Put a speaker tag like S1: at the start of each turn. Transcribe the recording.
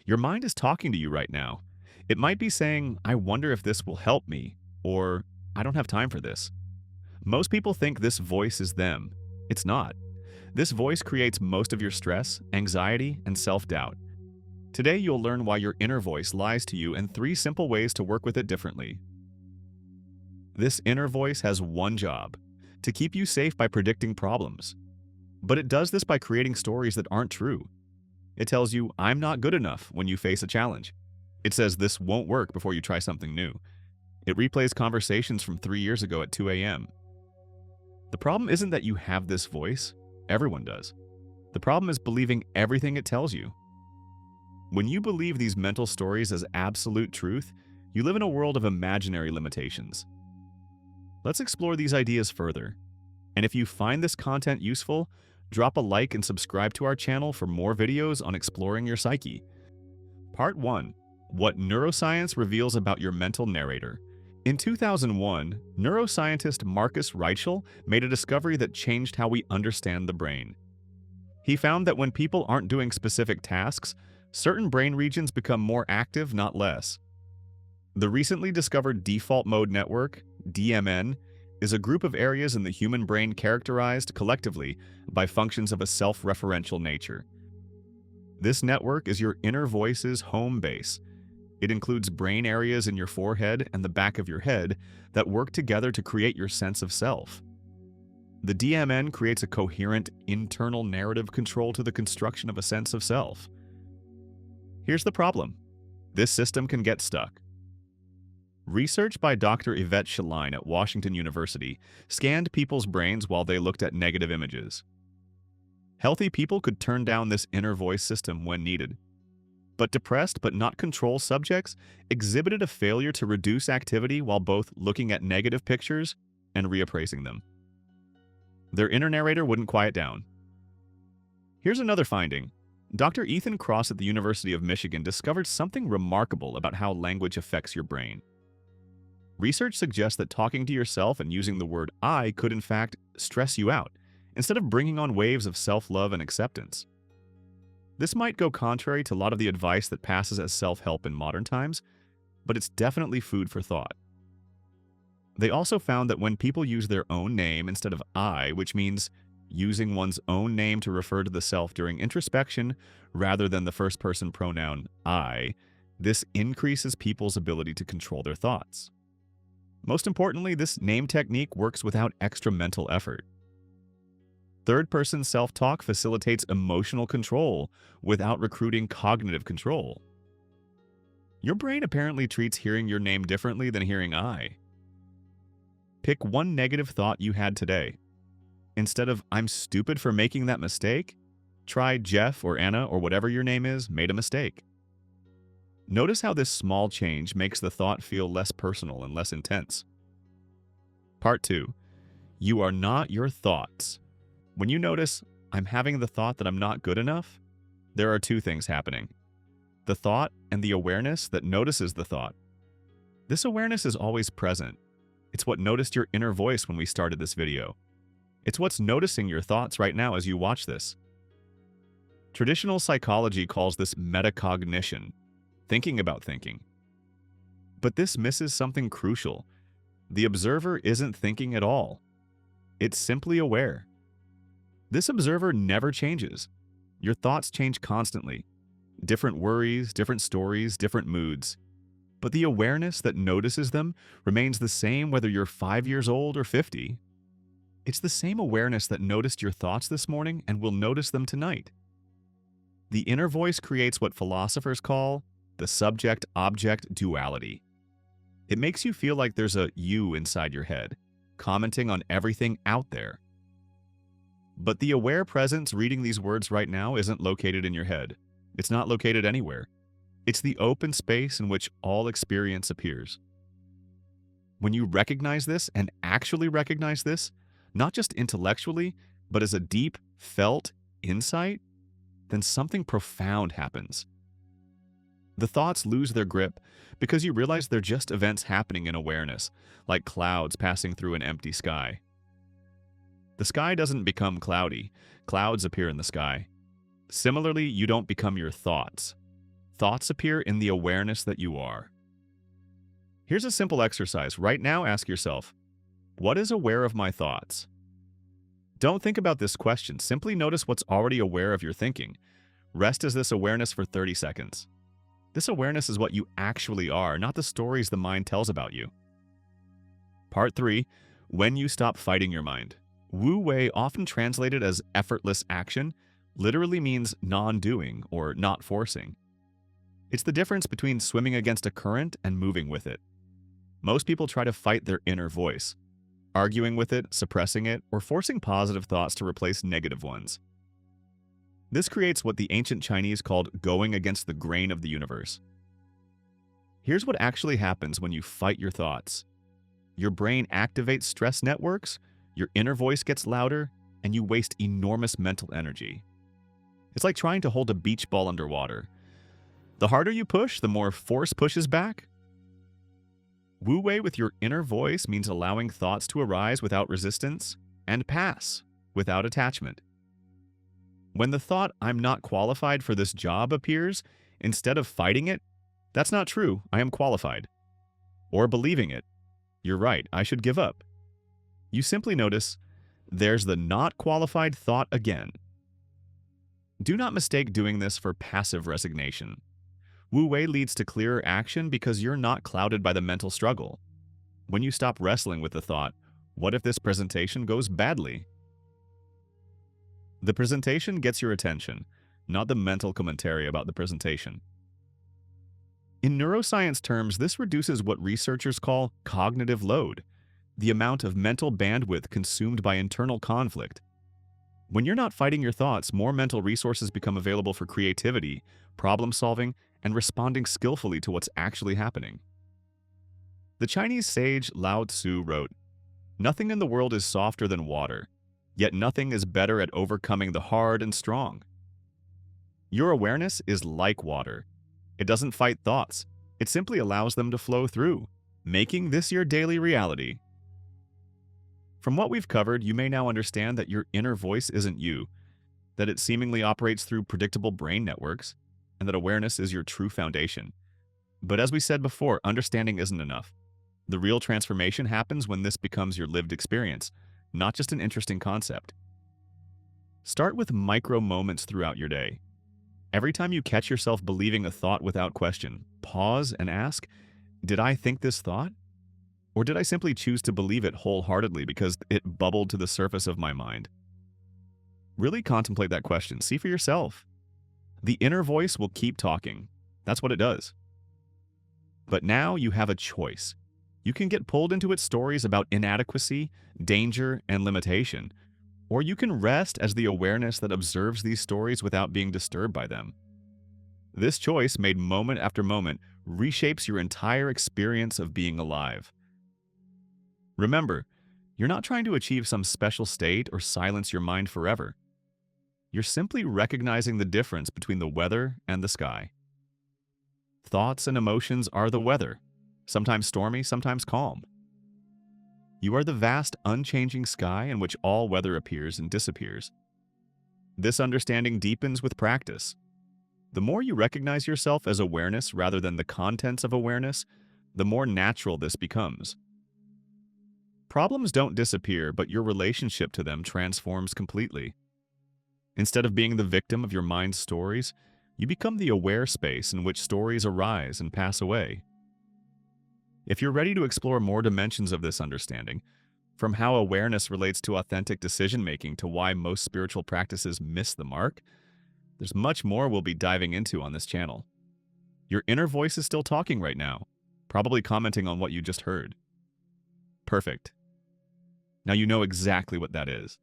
S1: Your mind is talking to you right now. It might be saying, I wonder if this will help me, or I don't have time for this. Most people think this voice is them. It's not. This voice creates most of your stress, anxiety, and self-doubt. Today, you'll learn why your inner voice lies to you and 3 simple ways to work with it differently. This inner voice has one job: to keep you safe by predicting problems. But it does this by creating stories that aren't true. It tells you, I'm not good enough when you face a challenge. It says this won't work before you try something new. It replays conversations from 3 years ago at 2 a.m. The problem isn't that you have this voice. Everyone does. The problem is believing everything it tells you. When you believe these mental stories as absolute truth, you live in a world of imaginary limitations. Let's explore these ideas further. And if you find this content useful, drop a like and subscribe to our channel for more videos on exploring your psyche. Part 1. What neuroscience reveals about your mental narrator. In 2001, neuroscientist Marcus Reichel made a discovery that changed how we understand the brain. He found that when people aren't doing specific tasks, certain brain regions become more active, not less. The recently discovered default mode network, DMN, is a group of areas in the human brain characterized collectively by functions of a self-referential nature. This network is your inner voice's home base. It includes brain areas in your forehead and the back of your head that work together to create your sense of self. The DMN creates a coherent internal narrative control to the construction of a sense of self. Here's the problem. This system can get stuck. Research by Dr. Yvette Shaline at Washington University scanned people's brains while they looked at negative images. Healthy people could turn down this inner voice system when needed. But depressed but not control subjects exhibited a failure to reduce activity while both looking at negative pictures and reappraising them. Their inner narrator wouldn't quiet down. Here's another finding. Dr. Ethan Cross at the University of Michigan discovered something remarkable about how language affects your brain. Research suggests that talking to yourself and using the word I could in fact stress you out, instead of bringing on waves of self-love and acceptance. This might go contrary to a lot of the advice that passes as self-help in modern times, but it's definitely food for thought. They also found that when people use their own name instead of I, which means using one's own name to refer to the self during introspection rather than the first-person pronoun I, this increases people's ability to control their thoughts. Most importantly, this name technique works without extra mental effort. Third-person self-talk facilitates emotional control without recruiting cognitive control. Your brain apparently treats hearing your name differently than hearing I. Pick one negative thought you had today. Instead of, I'm stupid for making that mistake, try Jeff or Anna or whatever your name is made a mistake. Notice how this small change makes the thought feel less personal and less intense. Part 2. You are not your thoughts. When you notice, I'm having the thought that I'm not good enough, there are 2 things happening. The thought and the awareness that notices the thought. This awareness is always present. It's what noticed your inner voice when we started this video. It's what's noticing your thoughts right now as you watch this. Traditional psychology calls this metacognition, thinking about thinking. But this misses something crucial. The observer isn't thinking at all. It's simply aware. This observer never changes. Your thoughts change constantly. Different worries, different stories, different moods. But the awareness that notices them remains the same whether you're 5 years old or 50. It's the same awareness that noticed your thoughts this morning and will notice them tonight. The inner voice creates what philosophers call the subject-object duality. It makes you feel like there's a you inside your head, commenting on everything out there. But the aware presence reading these words right now isn't located in your head. It's not located anywhere. It's the open space in which all experience appears. When you recognize this and actually recognize this, not just intellectually, but as a deep, felt insight, then something profound happens. The thoughts lose their grip because you realize they're just events happening in awareness, like clouds passing through an empty sky. The sky doesn't become cloudy. Clouds appear in the sky. Similarly, you don't become your thoughts. Thoughts appear in the awareness that you are. Here's a simple exercise. Right now, ask yourself, what is aware of my thoughts? Don't think about this question. Simply notice what's already aware of your thinking. Rest as this awareness for 30 seconds. This awareness is what you actually are, not the stories the mind tells about you. Part 3. When you stop fighting your mind. Wu Wei, often translated as effortless action, literally means non-doing or not forcing. It's the difference between swimming against a current and moving with it. Most people try to fight their inner voice, arguing with it, suppressing it, or forcing positive thoughts to replace negative ones. This creates what the ancient Chinese called going against the grain of the universe. Here's what actually happens when you fight your thoughts. Your brain activates stress networks, your inner voice gets louder, and you waste enormous mental energy. It's like trying to hold a beach ball underwater. The harder you push, the more force pushes back. Wu Wei with your inner voice means allowing thoughts to arise without resistance and pass without attachment. When the thought, "I'm not qualified for this job," appears, instead of fighting it, "That's not true, I am qualified." Or believing it, "You're right, I should give up." You simply notice, there's the not qualified thought again. Do not mistake doing this for passive resignation. Wu Wei leads to clearer action because you're not clouded by the mental struggle. When you stop wrestling with the thought, "What if this presentation goes badly?" The presentation gets your attention, not the mental commentary about the presentation. In neuroscience terms, this reduces what researchers call cognitive load, the amount of mental bandwidth consumed by internal conflict. When you're not fighting your thoughts, more mental resources become available for creativity, problem solving, and responding skillfully to what's actually happening. The Chinese sage Lao Tzu wrote, "Nothing in the world is softer than water, yet nothing is better at overcoming the hard and strong." Your awareness is like water. It doesn't fight thoughts. It simply allows them to flow through, making this your daily reality. From what we've covered, you may now understand that your inner voice isn't you, that it seemingly operates through predictable brain networks, and that awareness is your true foundation. But as we said before, understanding isn't enough. The real transformation happens when this becomes your lived experience, not just an interesting concept. Start with micro moments throughout your day. Every time you catch yourself believing a thought without question, pause and ask, "Did I think this thought? Or did I simply choose to believe it wholeheartedly because it bubbled to the surface of my mind?" Really contemplate that question. See for yourself. The inner voice will keep talking. That's what it does. But now you have a choice. You can get pulled into its stories about inadequacy, danger, and limitation, or you can rest as the awareness that observes these stories without being disturbed by them. This choice, made moment after moment, reshapes your entire experience of being alive. Remember, you're not trying to achieve some special state or silence your mind forever. You're simply recognizing the difference between the weather and the sky. Thoughts and emotions are the weather, sometimes stormy, sometimes calm. You are the vast, unchanging sky in which all weather appears and disappears. This understanding deepens with practice. The more you recognize yourself as awareness rather than the contents of awareness, the more natural this becomes. Problems don't disappear, but your relationship to them transforms completely. Instead of being the victim of your mind's stories, you become the aware space in which stories arise and pass away. If you're ready to explore more dimensions of this understanding, from how awareness relates to authentic decision-making to why most spiritual practices miss the mark, there's much more we'll be diving into on this channel. Your inner voice is still talking right now, probably commenting on what you just heard. Perfect. Now you know exactly what that is.